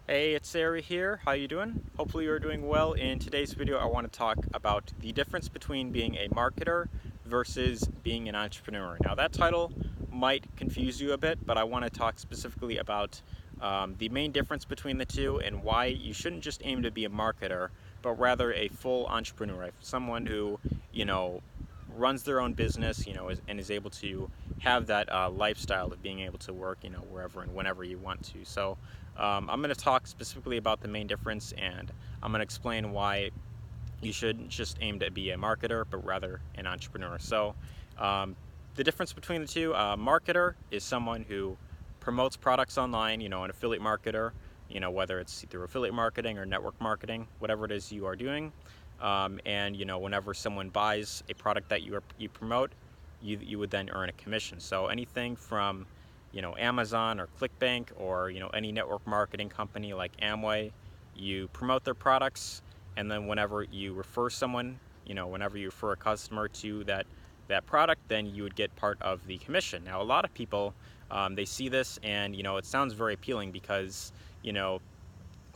Hey, it's Sarah here. How you doing? Hopefully you're doing well. In today's video, I want to talk about the difference between being a marketer versus being an entrepreneur. Now, that title might confuse you a bit, but I want to talk specifically about the main difference between the two and why you shouldn't just aim to be a marketer, but rather a full entrepreneur, someone who, runs their own business, and is able to have that lifestyle of being able to work, wherever and whenever you want to. So, I'm going to talk specifically about the main difference, and I'm going to explain why you shouldn't just aim to be a marketer, but rather an entrepreneur. So, the difference between the two, marketer is someone who promotes products online, an affiliate marketer, whether it's through affiliate marketing or network marketing, whatever it is you are doing. And whenever someone buys a product that you promote, you would then earn a commission. So anything from Amazon or ClickBank or any network marketing company like Amway, you promote their products, and then whenever you refer someone, whenever you refer a customer to that product, then you would get part of the commission. Now, a lot of people, they see this, and it sounds very appealing because you know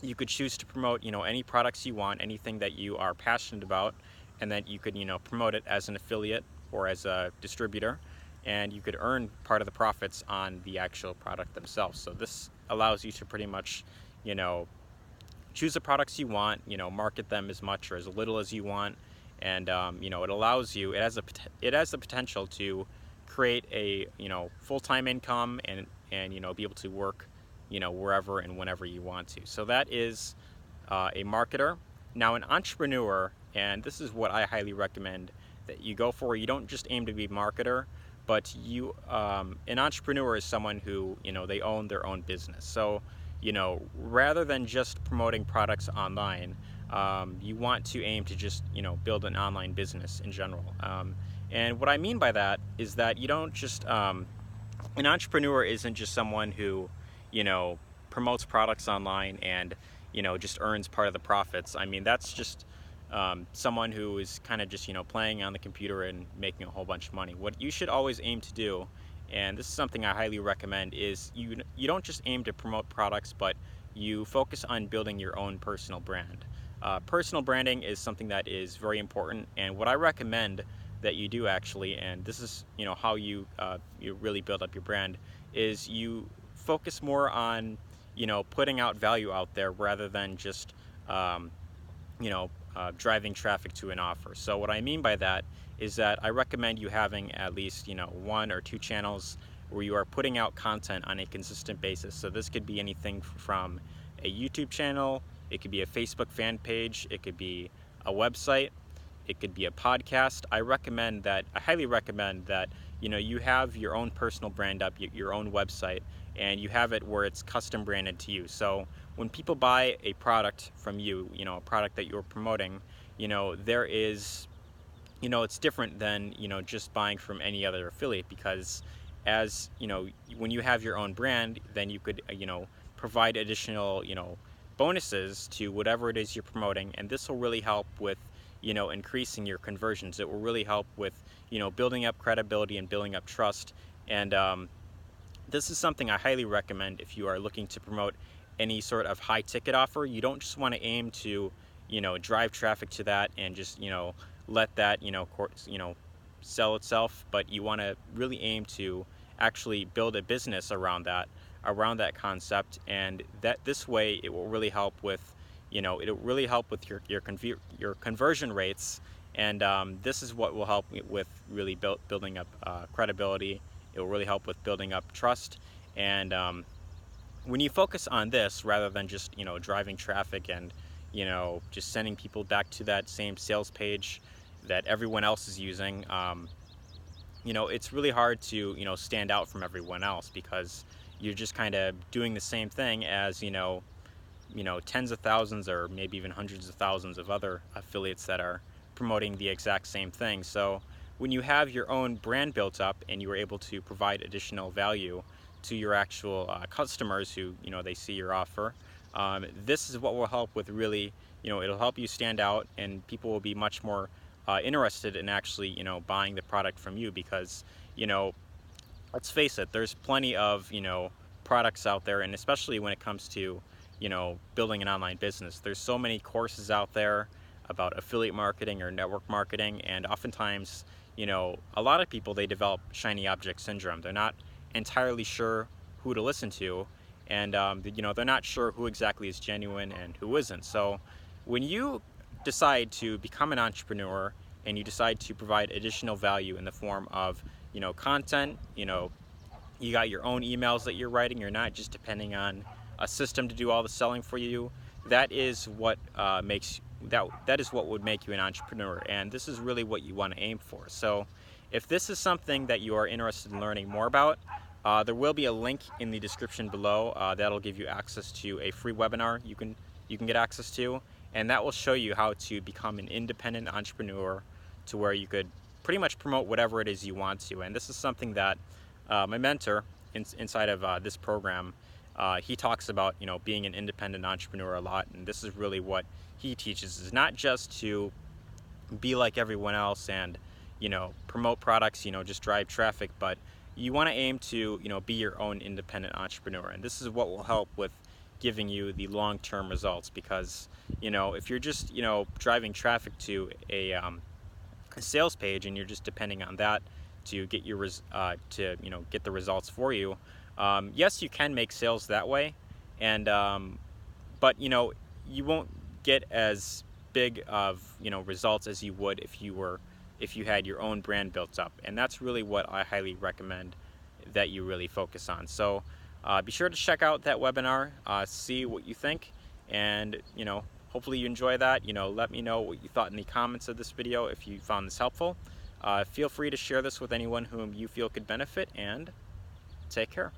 you could choose to promote any products you want, anything that you are passionate about, and then you could promote it as an affiliate or as a distributor, and you could earn part of the profits on the actual product themselves. So this allows you to pretty much you know choose the products you want, market them as much or as little as you want, and it allows you. It has the potential to create a full-time income, and be able to work wherever and whenever you want to. So that is a marketer. Now, an entrepreneur, and this is what I highly recommend that you go for. You don't just aim to be a marketer, but an entrepreneur is someone who they own their own business. So rather than just promoting products online, you want to aim to just build an online business in general. And what I mean by that is that you don't just an entrepreneur isn't just someone who you know promotes products online and just earns part of the profits. I mean, that's just someone who is kind of just playing on the computer and making a whole bunch of money. What you should always aim to do, and this is something I highly recommend, is you don't just aim to promote products, but you focus on building your own personal brand. Personal branding is something that is very important, and what I recommend that you do actually, and this is how you really build up your brand, is you focus more on putting out value out there rather than just um, driving traffic to an offer. So what I mean by that is that I recommend you having at least one or two channels where you are putting out content on a consistent basis. So this could be anything from a YouTube channel, it could be a Facebook fan page, it could be a website, it could be a podcast. I highly recommend that you have your own personal brand up, your own website, and you have it where it's custom branded to you. So when people buy a product from you, a product that you're promoting, there is, it's different than just buying from any other affiliate, because as when you have your own brand, then you could provide additional bonuses to whatever it is you're promoting, and this will really help with increasing your conversions. It will really help with building up credibility and building up trust. And this is something I highly recommend if you are looking to promote any sort of high ticket offer. You don't just want to aim to drive traffic to that and just let that sell itself, but you want to really aim to actually build a business around that concept, and that this way it will really help with it'll really help with your conversion rates. And this is what will help with really building up credibility. It will really help with building up trust. And when you focus on this rather than just driving traffic and just sending people back to that same sales page that everyone else is using, it's really hard to stand out from everyone else, because you're just kind of doing the same thing as tens of thousands or maybe even hundreds of thousands of other affiliates that are promoting the exact same thing. So when you have your own brand built up and you are able to provide additional value to your actual customers who they see your offer, this is what will help with really it'll help you stand out, and people will be much more interested in actually buying the product from you, because let's face it, there's plenty of products out there, and especially when it comes to building an online business. There's so many courses out there about affiliate marketing or network marketing, and oftentimes, a lot of people, they develop shiny object syndrome. They're not entirely sure who to listen to, and they're not sure who exactly is genuine and who isn't. So when you decide to become an entrepreneur and you decide to provide additional value in the form of content, you got your own emails that you're writing, you're not just depending on a system to do all the selling for you, that is what that is what would make you an entrepreneur, and this is really what you want to aim for. So if this is something that you are interested in learning more about, there will be a link in the description below that'll give you access to a free webinar you can get access to, and that will show you how to become an independent entrepreneur to where you could pretty much promote whatever it is you want to. And this is something that my mentor inside of this program, he talks about being an independent entrepreneur a lot, and this is really what he teaches, is not just to be like everyone else and promote products, just drive traffic, but you want to aim to be your own independent entrepreneur. And this is what will help with giving you the long-term results, because if you're just driving traffic to a sales page and you're just depending on that to get your get the results for you, yes, you can make sales that way, and but you won't get as big of results as you would if you had your own brand built up. And that's really what I highly recommend that you really focus on. So be sure to check out that webinar, see what you think, and hopefully you enjoy that. Let me know what you thought in the comments of this video if you found this helpful. Feel free to share this with anyone whom you feel could benefit, and take care.